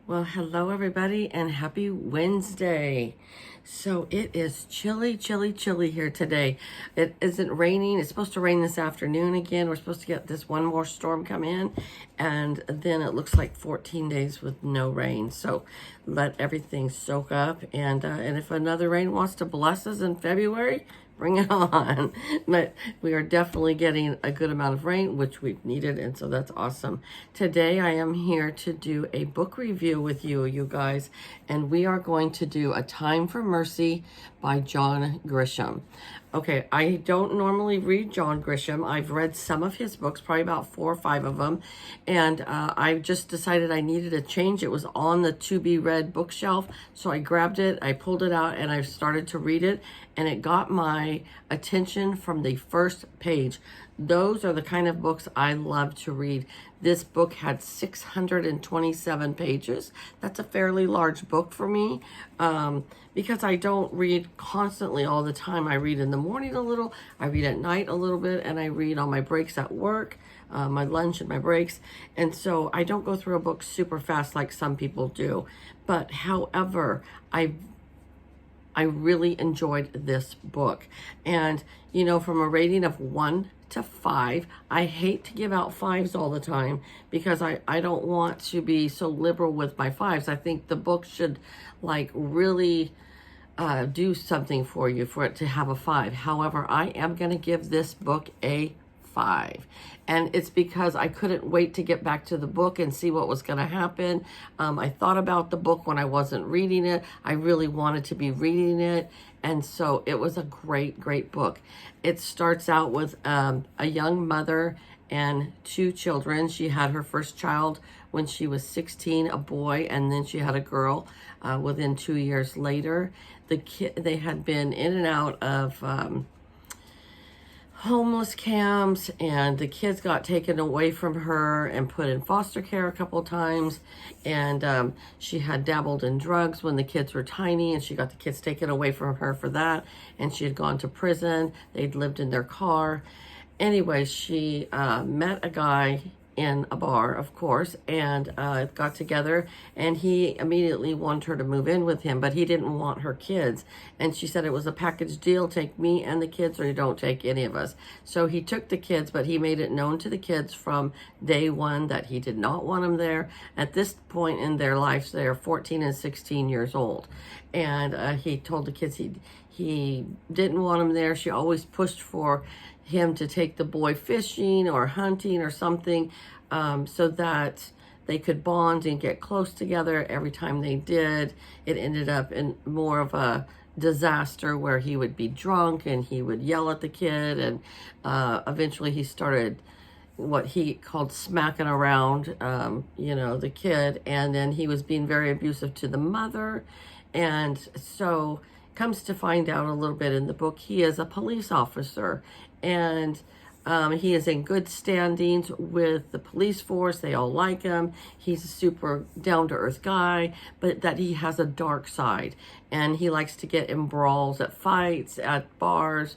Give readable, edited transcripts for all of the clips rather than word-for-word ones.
Well, hello everybody and happy Wednesday. So it is chilly, chilly, chilly here today. It isn't raining. It's supposed to rain this afternoon again. We're supposed to get this one more storm come in, and then it looks like 14 days with no rain. So let everything soak up, and if another rain wants to bless us in February, bring it on. But we are definitely getting a good amount of rain, which we've needed, and so that's awesome. Today I am here to do a book review with you guys, and we are going to do A Time for Mercy by John Grisham. Okay, I don't normally read John Grisham. I've read some of his books, probably about 4 or 5 of them, and I just decided I needed a change. It was on the to-be-read bookshelf, so I grabbed it, I pulled it out, and I started to read it, and it got my attention from the first page. Those are the kind of books I love to read. This book had 627 pages. That's a fairly large book for me because I don't read constantly all the time. I read in the morning a little, I read at night a little bit, and I read on my breaks at work, my lunch and my breaks. And so I don't go through a book super fast like some people do. But however, I really enjoyed this book. And, you know, from a rating of 1 to 5, I hate to give out 5s all the time because I don't want to be so liberal with my 5s. I think the book should like really do something for you for it to have a 5. However, I am going to give this book a 5. And it's because I couldn't wait to get back to the book and see what was going to happen. I thought about the book when I wasn't reading it. I really wanted to be reading it. And so it was a great, great book. It starts out with a young mother and 2 children. She had her first child when she was 16, a boy, and then she had a girl within 2 years later. They had been in and out of homeless camps, and the kids got taken away from her and put in foster care a couple times, and she had dabbled in drugs when the kids were tiny, and she got the kids taken away from her for that, and she had gone to prison. They'd lived in their car. Anyway, she met a guy in a bar, of course, and got together, and he immediately wanted her to move in with him, but he didn't want her kids. And she said it was a package deal: take me and the kids, or you don't take any of us. So he took the kids, but he made it known to the kids from day one that he did not want them there. At this point in their lives, they are 14 and 16 years old. And he told the kids he didn't want them there. She always pushed for him to take the boy fishing or hunting or something, so that they could bond and get close together. Every time they did, it ended up in more of a disaster where he would be drunk and he would yell at the kid, and eventually he started what he called smacking around, the kid, and then he was being very abusive to the mother. And so comes to find out a little bit in the book, he is a police officer, and he is in good standings with the police force. They all like him. He's a super down-to-earth guy, but that he has a dark side, and he likes to get in brawls at fights, at bars,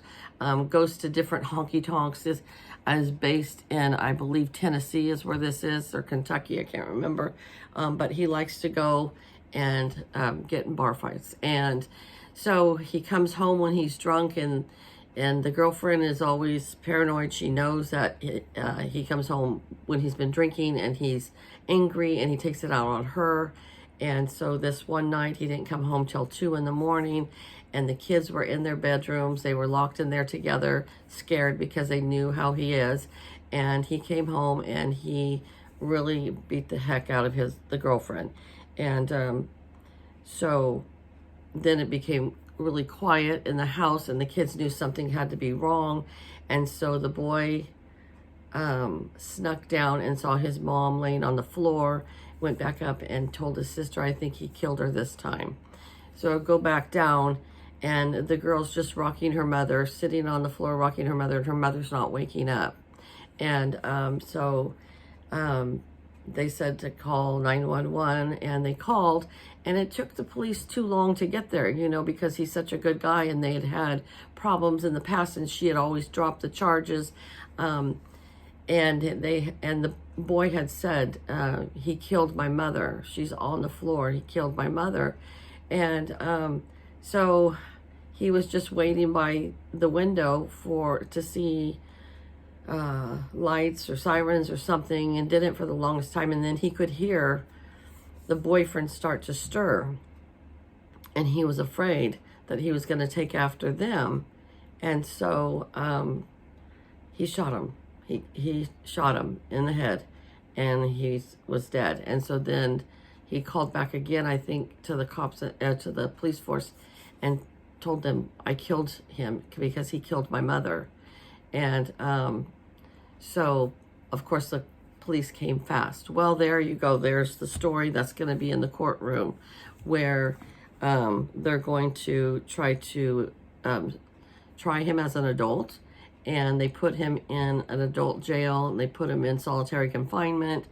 goes to different honky-tonks. This is based in, I believe, Tennessee is where this is, or Kentucky, I can't remember, but he likes to go and get in bar fights. And so he comes home when he's drunk, and the girlfriend is always paranoid. She knows that he comes home when he's been drinking and he's angry, and he takes it out on her. And so this one night he didn't come home till 2 in the morning, and the kids were in their bedrooms. They were locked in there together, scared because they knew how he is. And he came home and he really beat the heck out of the girlfriend. And so then it became really quiet in the house, and the kids knew something had to be wrong. And so the boy snuck down and saw his mom laying on the floor, went back up and told his sister, I think he killed her this time. So go back down, and the girl's just rocking her mother, sitting on the floor rocking her mother, and her mother's not waking up. And they said to call 911, and they called, and it took the police too long to get there, because he's such a good guy, and they had problems in the past, and she had always dropped the charges. and the boy had said, he killed my mother. She's on the floor. He killed my mother. And so he was just waiting by the window to see lights or sirens or something, and didn't for the longest time. And then he could hear the boyfriend start to stir, and he was afraid that he was going to take after them. And so he shot him. He shot him in the head, and he was dead. And so then he called back again, I think, to the cops, to the police force, and told them, I killed him because he killed my mother. And so, of course, the police came fast. Well, there you go. There's the story that's going to be in the courtroom, where they're going to try him as an adult. And they put him in an adult jail, and they put him in solitary confinement.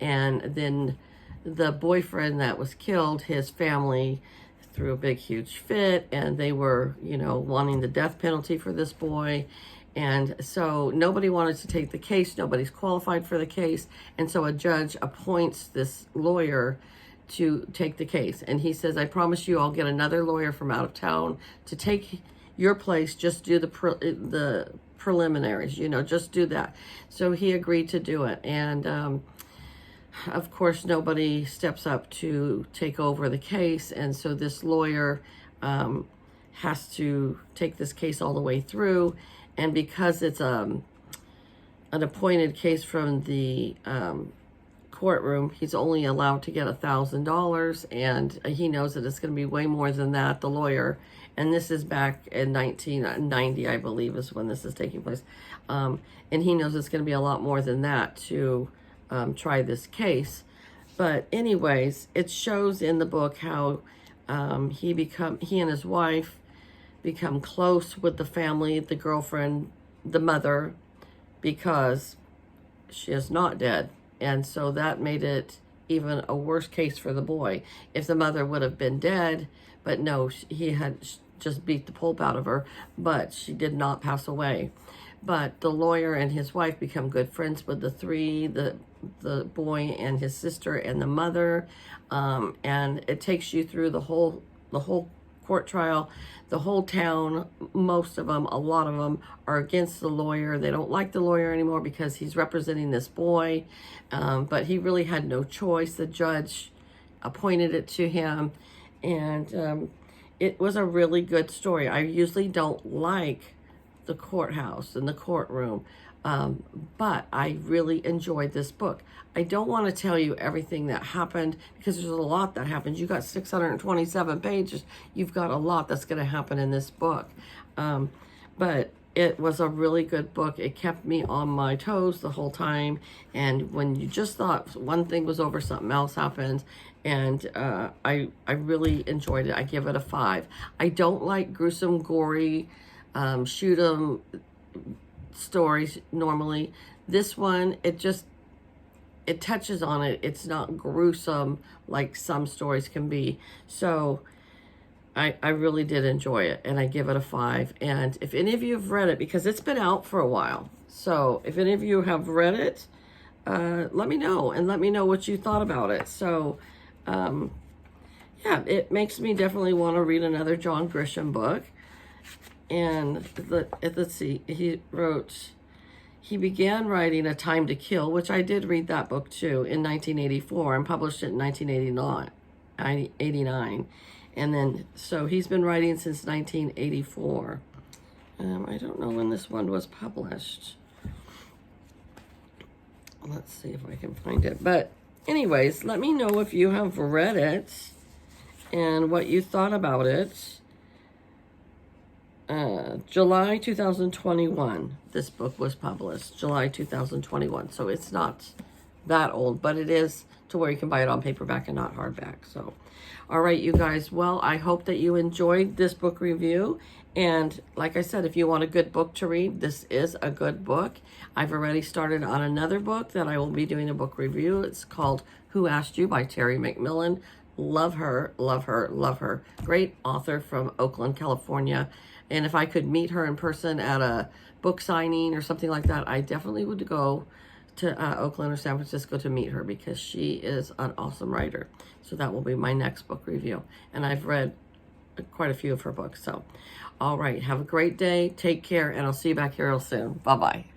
And then the boyfriend that was killed, his family threw a big, huge fit, and they were, wanting the death penalty for this boy. And so nobody wanted to take the case. Nobody's qualified for the case. And so a judge appoints this lawyer to take the case. And he says, I promise you I'll get another lawyer from out of town to take your place. Just do the preliminaries, just do that. So he agreed to do it. And of course, nobody steps up to take over the case. And so this lawyer has to take this case all the way through. And because it's an appointed case from the courtroom, he's only allowed to get $1,000, and he knows that it's going to be way more than that, the lawyer. And this is back in 1990, I believe, is when this is taking place. And he knows it's going to be a lot more than that to try this case. But anyways, it shows in the book how he and his wife become close with the family, the girlfriend, the mother, because she is not dead. And so that made it even a worse case for the boy. If the mother would have been dead, but no, he had just beat the pulp out of her, but she did not pass away. But the lawyer and his wife become good friends with the three, the boy and his sister and the mother. And it takes you through the whole court trial. The whole town, most of them, a lot of them, are against the lawyer. They don't like the lawyer anymore because he's representing this boy. But he really had no choice. The judge appointed it to him. And it was a really good story. I usually don't like the courthouse and the courtroom, but I really enjoyed this book. I don't want to tell you everything that happened because there's a lot that happens. You got 627 pages. You've got a lot that's going to happen in this book. But it was a really good book. It kept me on my toes the whole time. And when you just thought one thing was over, something else happened. And I really enjoyed it. I give it a 5. I don't like gruesome, gory, shoot 'em stories normally. This one, it touches on it. It's not gruesome like some stories can be. So I really did enjoy it, and I give it a 5. And if any of you have read it, because it's been out for a while, so if any of you have read it, let me know, and let me know what you thought about it. So yeah, it makes me definitely want to read another John Grisham book. And let's see, he began writing A Time to Kill, which I did read that book too, in 1984, and published it in 1989. And then, so he's been writing since 1984. I don't know when this one was published. Let's see if I can find it. But anyways, let me know if you have read it and what you thought about it. July 2021, this book was published, July 2021. So it's not that old, but it is to where you can buy it on paperback and not hardback. So, all right, you guys. Well, I hope that you enjoyed this book review. And like I said, if you want a good book to read, this is a good book. I've already started on another book that I will be doing a book review. It's called Who Asked You by Terry McMillan. Love her, love her, love her. Great author from Oakland, California. And if I could meet her in person at a book signing or something like that, I definitely would go to Oakland or San Francisco to meet her, because she is an awesome writer. So that will be my next book review. And I've read quite a few of her books. So, all right. Have a great day. Take care. And I'll see you back here real soon. Bye-bye.